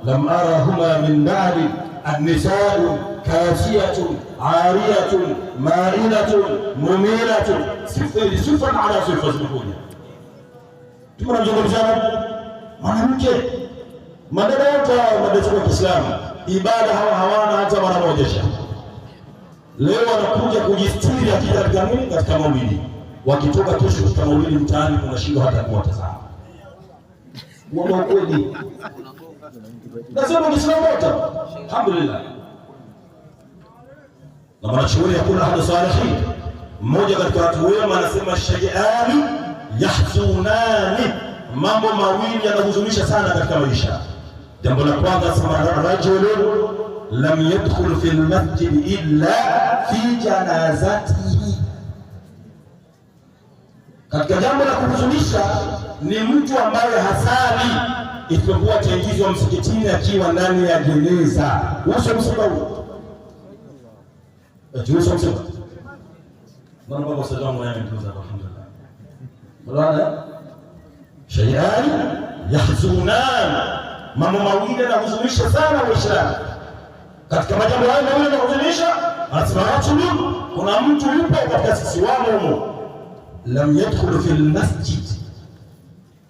لم أرهما من بعد النساء كاسية عارية مائلة مميلة صفا على صفة زبونية. Tunazungumzana mwanamke, madada yote madada wa Kiislamu ibada hawana hata mara moja. Leo wanakuja kujistiri akija katika nini, katika maulidi. Wakitoka kesho katika maulidi mtaani unashindwa hata kuwatazama. Uongo kweli. Nasema Muislamu wote alhamdulillah. Na mwanachuoni yakuna hada salihin, mmoja katika watu wema anasema shay'ani yahzunani, mambo mawili yanahuzunisha sana katika maisha. Jambo la kwanza sema rajulun lam yadkhul fi al-masjid illa fi janazatihi. Katika jambo la kuhuzunisha ni mtu ambaye hasali isipokuwa ataingizwa msikitini akiwa ndani ya jeneza. Uso msiba huo. Uso msiba. Bwana baba salamu alayhi alhamdulillah. Wala shay'an yahzunan, mambo mawili yanahuzunisha sana Waislamu. Katika majambo hayo mawili yanahuzunisha, asma'atun, kuna mtu yupo katika sisi wamo lam yadkhulu fil masjid,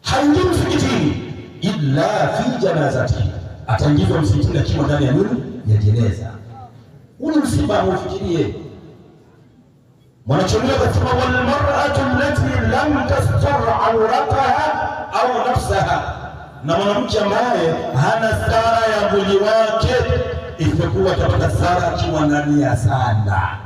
haingii msikitini illa fi janazati, ataingizwa msikitini akiwa ndani ya nini, ya jeneza. Ule msiba ufikirie. Mwanachuoni akasema wal mar'atu allati lam tastur awrataha au nafsaha, na mwanamke ambaye hana stara ya mwili wake isipokuwa atapata stara akiwa ndani ya sanda.